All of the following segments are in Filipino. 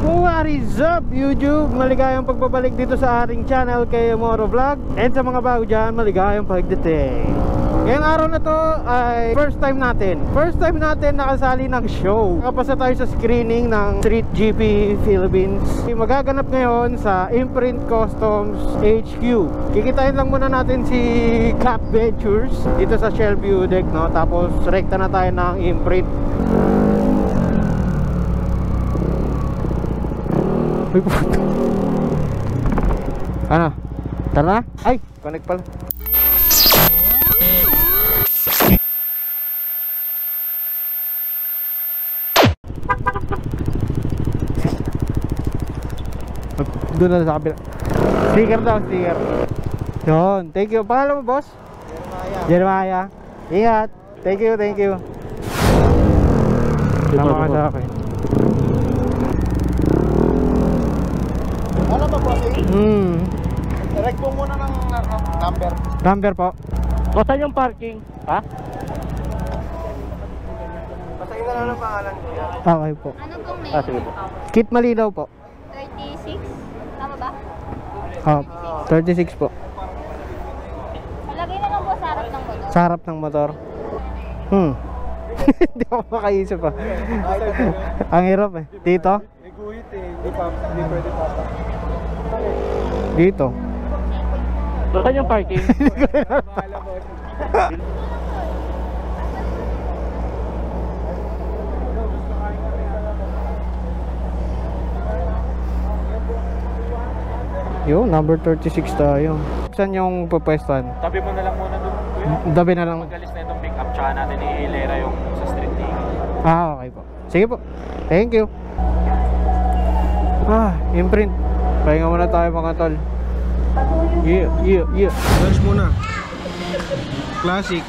What is up YouTube? Maligayang pagbabalik dito sa ating channel kay Moro Vlog. And sa mga bago dyan, maligayang pagdating. Ngayong araw na to ay first time natin nakasali ng show. Nakapasa tayo sa screening ng Street GP Philippines. Magaganap ngayon sa Imprint Customs HQ. Kikitain lang muna natin si Cap Ventures dito sa Shellview deck, no? Tapos rekta na tayo ng Imprint. Ano? Tara na? Ay! Connect pala. Doon na sa kabila. Sticker daw, sticker. Yun, thank you. Pangalan mo, boss? Jeremiah. Ingat. Thank you, thank you. Tama ka sa akin. Ano ba po? Direct po muna ng number. Number po. O, saan yung parking? Ha? Basahin na lang ang pangalan ko. Okay po. Ano pong name? Ah, sige po. Kit Malinaw po. 36? Tama ba? 36 po. Malagay na lang po sa harap ng motor. Sa harap ng motor. Hindi ako makaisip pa. Ang hirap eh. Dito? May guhit eh. Hindi pwede pa. Dito. So, saan yung parking? Bahala po. Yo, number 36 tayo. Saan yung pupwestuhan? Tabi mo na lang muna doon. Kuya. Dabi na lang. Magalis na itong pick up, tsaka natin i-hilera yung sa street ticket. Okay po. Sige po. Thank you. Imprint. Pahinga muna tayo mga tol. Yeah. Search muna. Classic.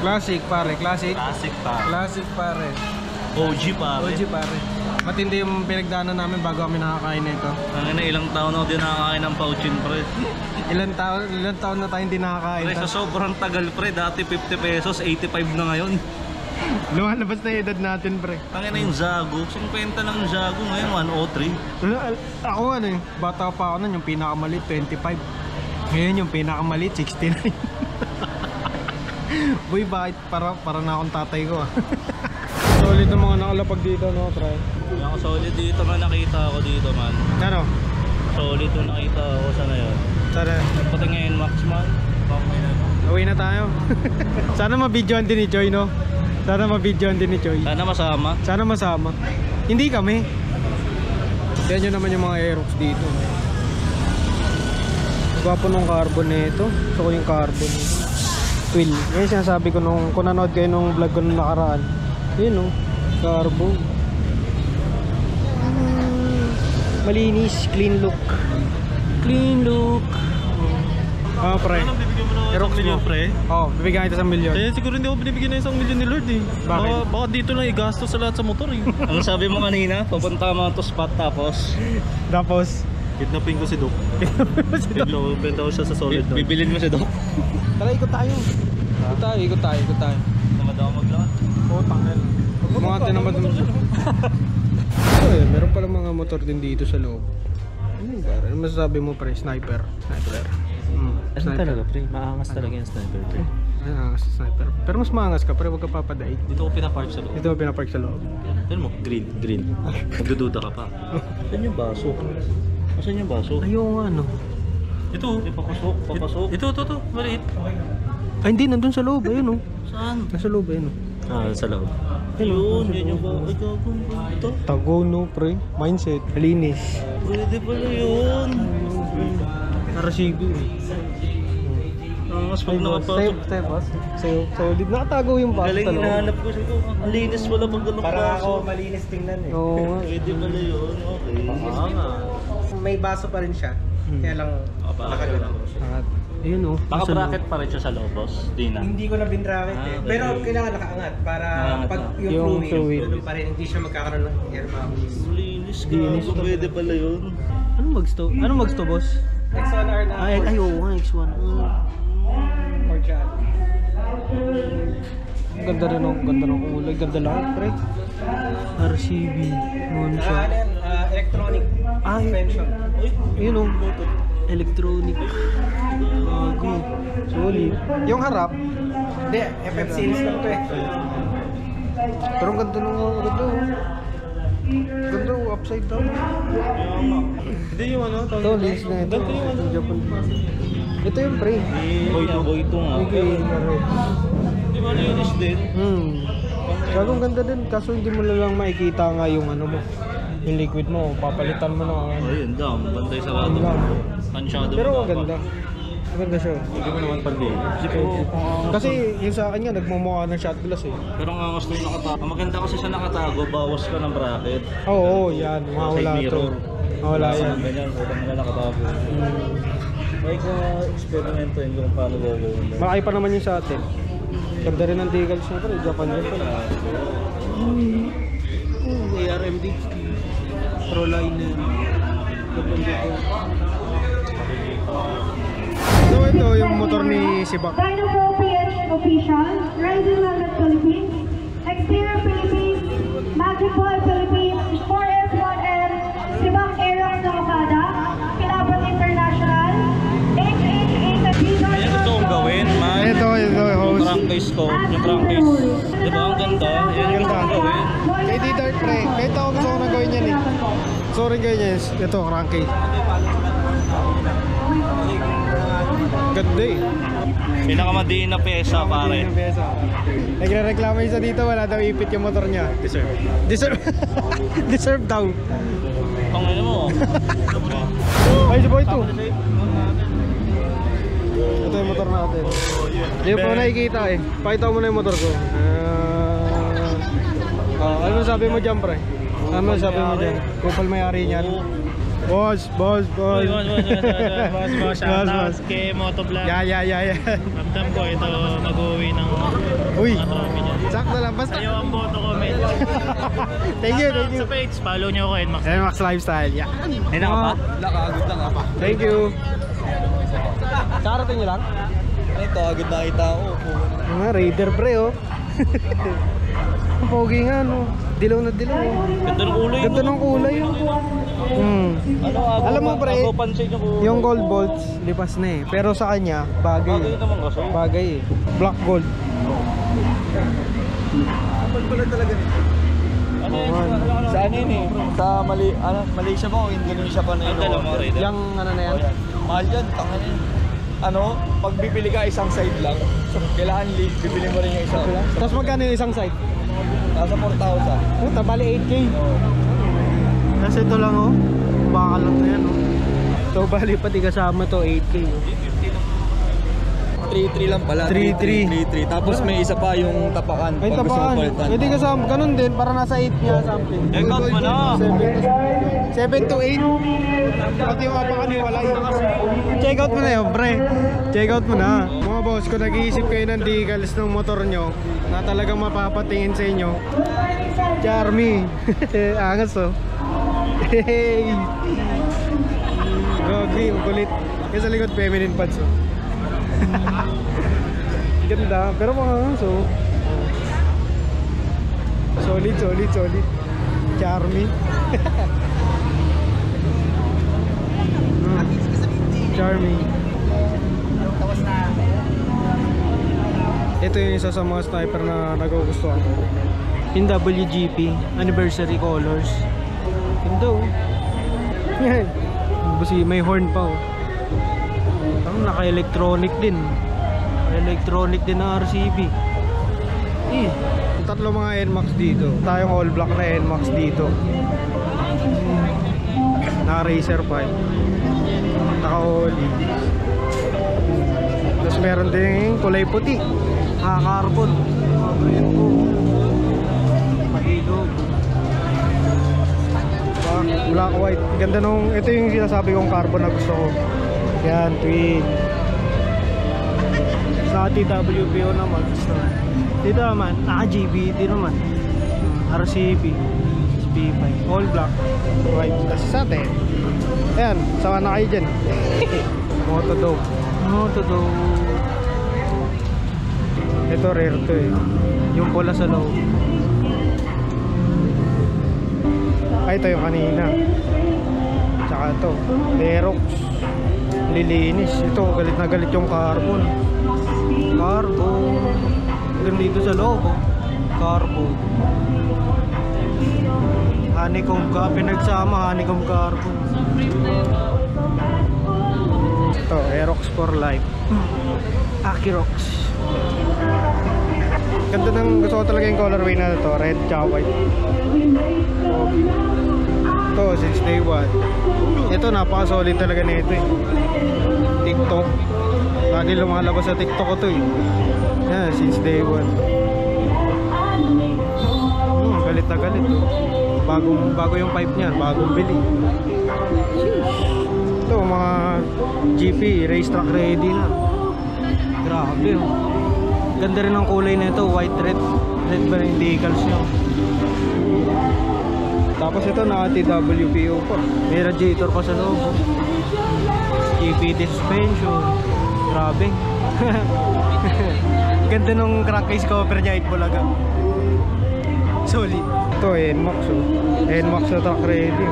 Classic pare. Classic. Classic pa. Classic pare. OG pa. OG pare. Matindi yung pinagdaanan namin bago kami nakakain nito. Ang ilang taon na din nakakain ng Pouchin, pre. Ilan taon na tayo hindi nakakain. Pre, sa sobrang tagal, pre. Dati 50 pesos, 85 na ngayon. Lumalabas na yung edad natin, pre. Ang ina yung Zago. 50 lang yung Zago. Ngayon, 103. Ako bata pa ako nun, yung pinakamaliit 25. Ngayon yung pinakamaliit 69. Boy, bakit para na akong tatay ko Solid na mga nakalapag dito, no, try. Yung solid dito man, nakita ako dito, man. Ano? Solid yung nakita ako. Sana yun. Sana Pati ngayon, Max, man. away na tayo. Sana mabidyoan din ni Joy, no? Sana mabidyoan din ni Joy. Sana masama. Sana masama. Hindi kami. Yan nyo naman yung mga Aerox dito. Gwapo nung carbon nito. Gusto ko yung carbon. Twill. Yan sinasabi ko nung kung nanood kayo nung vlog ko nung nakaraan. Yun, no? Carbon. Malinis. Clean look. Clean look. Pre. Anong bibigyan mo ng 1 million, pre? Oo, bibigyan kita sa milyon. Eh, siguro hindi ako binibigyan ng 1 million ni Lord, eh. Bakit? Baka dito lang i-gastos sa lahat sa motor, eh. Ang sabi mo kanina, papunta ka mga to spot tapos Tapos, kidnapin ko si Doc. Benta ko siya sa solid doon. Bibilin mo si Doc. tara, ikot tayo. Ikot tayo. Tamad ako maglakad. Oo, tanggal. Mga tinamad mo. Meron pala mga motor din dito sa loob. Ano masasabi mo, pre? Sniper. Ano talaga, pre? Maangas talaga yung sniper, pre. Angas sniper. Pero mas maangas ka, pre. Huwag ka papadaig. Dito ko pinapark sa loob. Dito ko pinapark sa loob. Tignan mo, green. Magdududa ka pa. Saan yung baso? Saan yung baso? Ayun, ano? Ito. Papasok. Ito. Maliit. Ay, hindi. Nandun sa loob. Ayun, oh. Saan? Nasa loob, ayun, oh. Sa loob. Ayun, yan yung baso. Ay, gagawin ko ito. Tago, no, pre. Mindset. Linis. Pwede pala yun. Narasigo, eh. Angas pag nakapasok. Stay, boss. Solid. Nakatago yung baso Galing sa loob. hinahanap ko siya. Ang linis wala pag ganun baso. malinis tingnan, eh. Oo, nga. Pwede pala yun. Okay. May baso pa rin siya. Kaya lang nakagalaw. At, ayun, oh. Baka Nasa- bracket pa rin siya sa loob, boss. Di na. Hindi ko na binracket eh. okay. Pero kailangan nakaangat para Nakaangat pag na. yung Yung fluid, fluid. doon pa rin hindi siya magkakaroon ng air bubbles. Linis ka. Linis ka. Pwede pala yun. Anong magsto, boss? X1R na Oo nga, X1. or dyan. Ang ganda rin, oh. Ganda ng kulay. Ganda lang, pre. RCB. Moon siya. Electronic Ay, Suspension. yun o. Electronic. Bago. Solid. Yung harap. Hindi, FM series lang to eh. Pero ang ganda nung ganda o. Ganda o, upside down. Hindi yung ano, Ito, lens na ito. Yung Japan. Ito yung pre. Boy to nga. Okay. Di ba linis din? Gagong ganda din. Kaso hindi mo lang makikita nga yung ano mo. Yung liquid mo. Papalitan mo na. Ayun, dam. Bantay sarado. Pansyado. Pero ang ganda. Maganda siya. Hindi mo naman pandiin. Kasi yung sa akin nga, nagmumukha ng shot glass eh. Pero ang angas na yung nakatago. Ang maganda kasi sa nakatago, bawas ka ng bracket. Oo, yan. Mawala Side to. mirror. Mawala Wala yan. ganyan, utang na nakatago. May ka-experimento yun kung paano gagawin. Malaki pa naman yung sa atin. Ganda rin ang decals na pero Japan rin pala. ARMD. Pro liner. So ito yung motor ni Sibak. Dynapro PH Official, Rising London Philippines, Exterior Philippines, Magic Ball Philippines, 4S1R, Sibak Aerox na Okada, Pinabot International, HH8 at Ayan, ito ang gawin, man. Ito, Yung host. crankcase ko, yung crankcase. Diba ang ganda? Yan yung gusto kong gawin. Kay D-Dart pre, kahit ako gusto ko na gawin yan eh. Gusto ko rin gawin yan. Ito, cranky. Ganda eh. Pinakamadiin na pyesa, pare. Nagre-reklamo isa dito, wala daw ipit yung motor niya. Deserve. Deserve. Deserve daw. Pangin mo. Ay, si Boy 2. Ito yung motor natin. Hindi ko pa nakikita eh. Pakita mo na yung motor ko. Ano sabi mo dyan pre? Ano sabi mo dyan? Kupal may-ari niyan. Boss. Shoutout kay Motovlog. Yeah. Ramdam ko ito mag-uwi ng Uy, mga trophy niya. sakto lang. Basta. Ayaw ang boto ko, men. Thank you. Sa page, follow nyo ko, NMAX. NMAX Lifestyle. Yeah. Ay, naka pa? Nakagod na nga pa. Thank you. Sarating nyo lang? Ito, agad nakita ko. Mga Raider pre oh. Ang pogi nga no. Dilaw na dilaw oh. Ganda ng kulay. Ganda ng kulay oh. Ano, Alam mo pre, ako pansin yung kulay. yung gold bolts lipas na eh. Pero sa kanya, bagay. Bagay naman kasi. Bagay eh. Black gold. Ano yun? Man. Sa ano yun eh? Sa Malaysia ba o Indonesia pa na yun? Ang dalawa mga Raider. Yung ano na yan. Mahal yan, tangan yun. Ano, pag bibili ka isang side lang, kailangan bibili mo rin yung isang. Tapos magkano yung isang side? Nasa 4,000. Puta, bali 8K. Kasi ito lang oh. Baka lang na yan oh. So bali pati kasama to 8K oh. 3-3 lang pala. 3-3. 3-3. Tapos may isa pa yung tapakan. Ay pag gusto mo tapakan. palitan. Pwede kasama. Ganun din. Para nasa 8 niya something. Check out mo na. 7 to 8. Pati yung apakan yung walay. Check out mo na yun, pre. Check out mo na. Mga boss, kung nag-iisip kayo ng decals ng motor nyo na talagang mapapatingin sa inyo, Charmy. Angas oh. Hey. Gogi, ang kulit. Yung sa likod, feminine pads oh. Ganda, pero mga angas oh. Solid. Charmy. Charmy. Ito yung isa sa mga sniper na nagugustuhan ko. Yung WGP Anniversary Colors. Ganda oh. Yan. Busi may horn pa oh. Naka-electronic din. Electronic din ng RCB. Tatlo mga NMAX dito. Tayong all black na NMAX dito. Naka-Racer 5. Naka-Oli. Tapos meron din kulay puti. Naka-carbon. Mahilog. Black white. Ganda nung, ito yung sinasabi kong carbon na gusto ko. Yan, twin. Sa TWPO naman. Dito naman, naka-GBT naman. RCB. SP5. All black. White. Tapos sa atin. Ayan, sama na kayo dyan. Motodome. Ito rare to eh. Yung pula sa loob. Ay, ito yung kanina. Ito, Aerox. Lilinis. Ito, galit na galit yung carbon. Carbon. Hanggang dito sa loob, oh. Carbon. Honeycomb ka, pinagsama honeycomb carbon. Ito, Aerox for life. Acirox. Ganda ng gusto ko talaga yung colorway na ito, red tsaka white. Ito, since day one. Ito, napaka-solid talaga nito eh. TikTok. Lagi lumalabas sa TikTok ko to eh. Yan, since day one. Galit na galit oh. Bago yung pipe niyan, bagong bili. Ito, mga GP, racetrack ready na. Grabe oh. Ganda rin ang kulay na ito, white red. Red ba yung decals nyo? Tapos ito, naka-TWPO pa. May radiator pa sa loob. GPT suspension. Grabe. Ganda nung crankcase cover niya, 8 bulaga. Solid. Ito, NMAX oh. NMAX na track ready.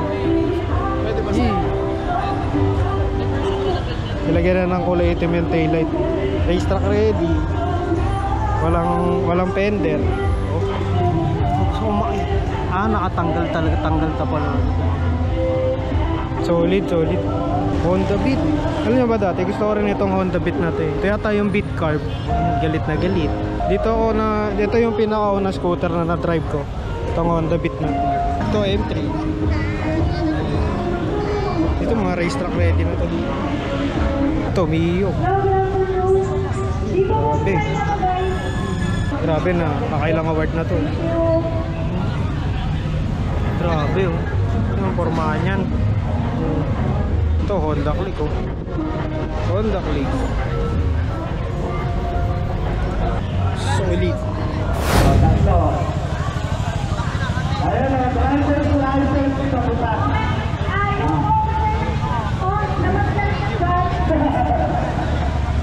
Nilagyan na ng kulay itim yung taillight. Racetrack ready. Walang fender. Oh. Sumakit. Nakatanggal talaga. Tanggal ta pala. Solid. Honda Beat. Alam niyo ba dati, gusto ko rin itong Honda Beat na ito eh. Ito yata yung Beat Carb. Galit na galit. Dito yung pinakauna scooter na na-drive ko. Itong Honda Beat na ito. Ito M3. Ito mga racetrack ready na ito. Ito Mio. Grabe na, nakailang award na to. Grabe oh. Ito ang pormahan yan. Ito Honda Click oh. Honda Click. Solid. Ayan na, license sa puta.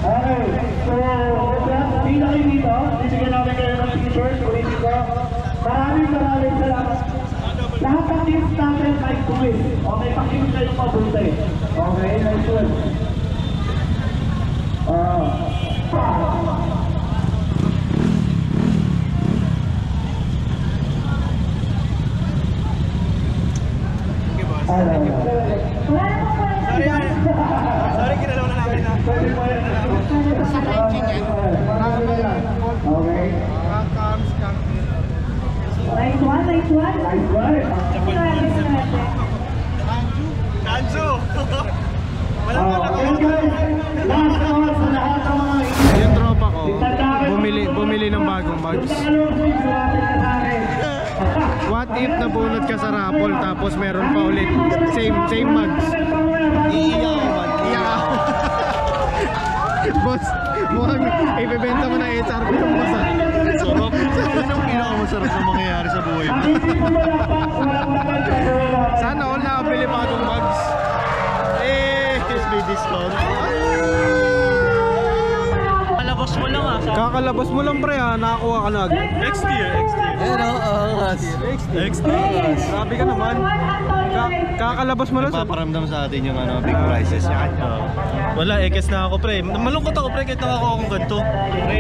Okay, so hindi na kayo dito, bibigyan namin kayo ng t-shirt, ulitin ko. Maraming salamat. Lahat ng teams natin ay quiz. Okay, pakinig kayo mabuti. Okay, nice one. Sorry, kinalaw na namin na. Okay. Nice one. Kanjo! Yung tropa ko, bumili ng bagong bags. What if nabunot ka sa raffle tapos meron pa ulit same bags? Iiyak ako. Boss, mukhang ibebenta mo na HRP yung basa. Sarap. Anong pinakamasarap na mangyayari sa buhay mo? Sana all nakabili bagong bags. Tapos may discount. Palabas mo lang ah. Kakalabas mo lang pre ha, nakakuha ka na agad. Next year. Next Grabe ka naman. Kakalabas mo lang sa... Paparamdam sa atin yung big prices niya. Wala, ekes na ako pre. Malungkot ako pre kahit nakakuha akong ganito.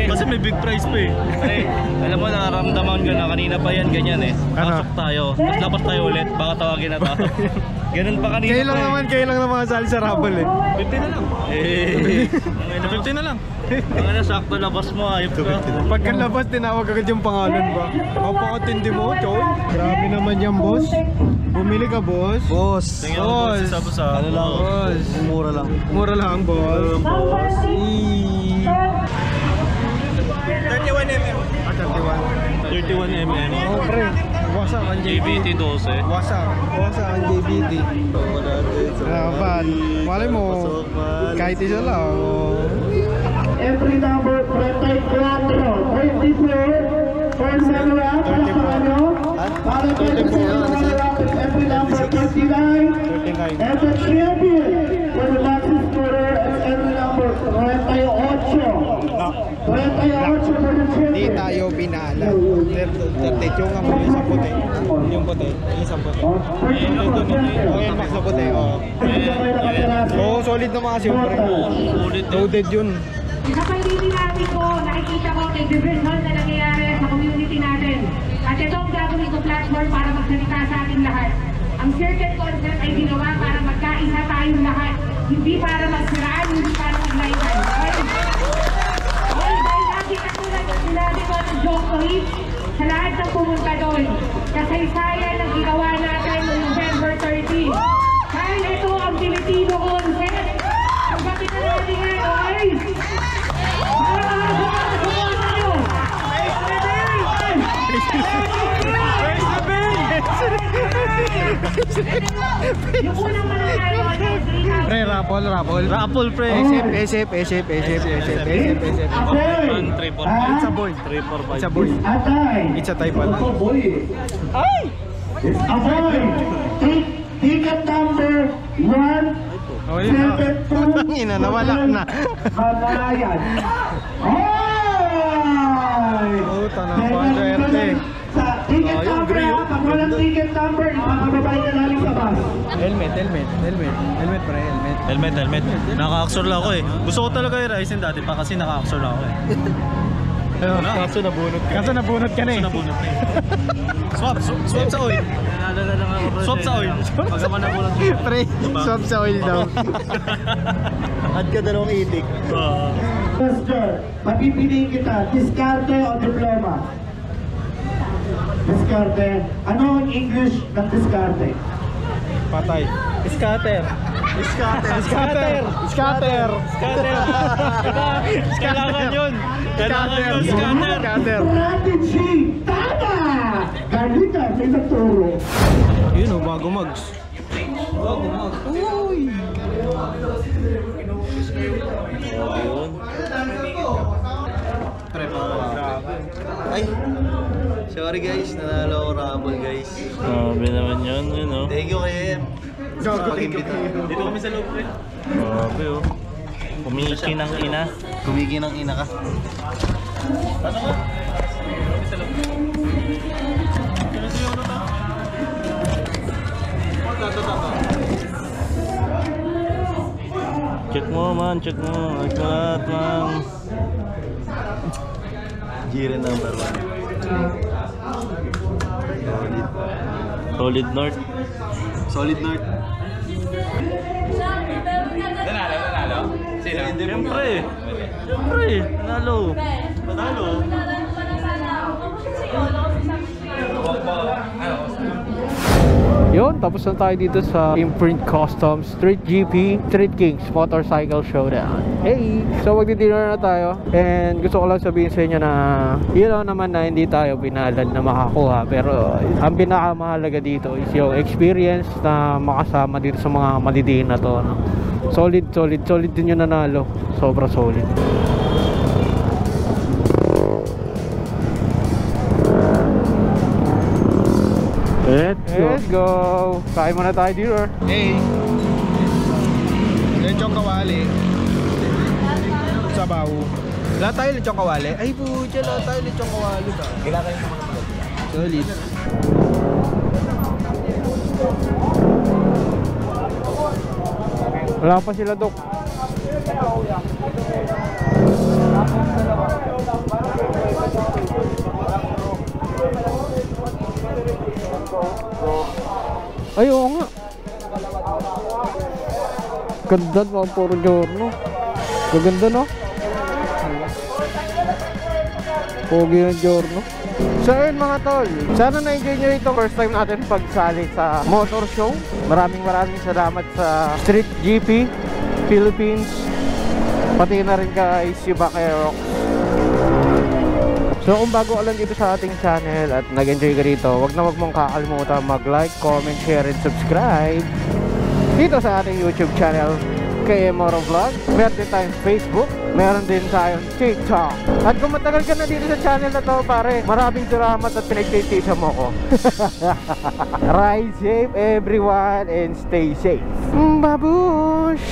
Kasi may big price pa eh. Pre, alam mo nararamdaman ko na kanina pa yan ganyan eh. Pasok tayo, tapos lapas tayo ulit, baka tawagin na tayo. Ganun pa kanina Kayo lang naman sali sa raffle eh. 50 na lang. 50 na lang. Ang sakto labas mo, ayop ka. Pagkalabas, tinawag agad yung pangalan ba? Kapakatindi mo, Choy. Grabe naman yan, boss. Bumili ka, boss. Boss. Ano lang, boss. mura lang. Mura lang, boss. 31mm. 31mm. Oh, pre. Wasak ang JBT 12. Wasak ang JBT. Laban. Malay mo, kahit isa lang. Every number 34, 34, first runner-up, every number 39, and the champion for the Maxis Scooter is every number 38. 38 for the Di champion. tayo binala. 38 yung ang isang puti. Yung puti. Isang puti. Yung max na puti. Oh. solid naman kasi yung pre. Ulit eh. Loaded yun. Sa pagdidinami ko, nakikita ko may division na nangyayari sa community natin. At ito ang gagawin ko platform para magsalita sa ating lahat. Ang circuit concept ay ginawa para magkaisa tayong lahat. Hindi para magsiraan, hindi para maglaitan. Okay? Dahil nakita ko lang ang sinabi ko ng Jokoy sa lahat ng pumunta doon. Kasaysayan ang ginawa natin noong November 30. Dahil ito ang Filipino concept. Ang bakit na natin ngayon, okay? Pre, raffle pre. Esip. It's a boy. 345. It's a boy. It's a type pala. Ay! Aboy! Ticket number 1. Oh, yun na. Putang ina, nawala na. Manayan. Ay! Puta na, pwerte. Sa ticket number, pag walang ticket number, ipapababay ka namin sa bus. Helmet pre, helmet. Helmet. Naka-axor lang ako eh. Gusto ko talaga i-racing dati pa kasi naka-axor lang ako eh. Kaso nabunot ka na eh. Swap sa oil. Naalala lang ako bro. Swap sa oil. Pagka nabulat ko. Pre, swap sa oil daw. Add ka dalawang itik. Question, papipiliin kita, diskarte o diploma? Diskarte. Ano ang English ng diskarte? Patay. Scatter. Kailangan yun. Scatter. Strategy! Tama! Ganito, may nagturo. Yun o, bago mags. Uy! Ay! Sorry guys, nanalo ako Rumble guys. Grabe naman yun, yun o. Thank you kayo. Dito kami sa loob eh. Grabe o. Kumikinang ina. Kumikinang ina ka. Ano ka? Kami sa loob. Kami sa loob na. Check mo man, check mo. Like mo lahat man. Jiren number 1. Solid North. Nanalo? Sino? Siyempre, nanalo. Yun, tapos na tayo dito sa Imprint Custom Street GP Street Kings Motorcycle Showdown. Hey! So magdi-dinner na tayo. And gusto ko lang sabihin sa inyo na yun lang naman na hindi tayo pinalad na makakuha. Pero ang pinakamahalaga dito is yung experience na makasama dito sa mga malidiin na to, no? Solid din yung nanalo. Sobra solid. Let's go! Kain muna tayo dito. Hey! Lechong kawali. Sabaw. Lahat tayo lechong kawali. Ay pucha, lahat tayo lechong kawali ba? Kailangan kayo naman ng Solid. Wala pa sila, Dok. Ay, oo nga. Ganda mga puro giorno. Gaganda, no? Pogi ng giorno. So ayun mga tol, sana na-enjoy nyo itong first time natin pagsali sa motor show. Maraming salamat sa Street GP Philippines, pati na rin kay Shiba Aerox. So kung bago ka lang dito sa ating channel at nag-enjoy ka dito, wag mong kakalimutan mag-like, comment, share, and subscribe dito sa ating YouTube channel, KM Moro Vlog. Meron din tayong Facebook, meron din tayong TikTok. At kung matagal ka na dito sa channel na to, pare, maraming salamat at pinagtitisa mo ko. Ride safe everyone and stay safe. Babush!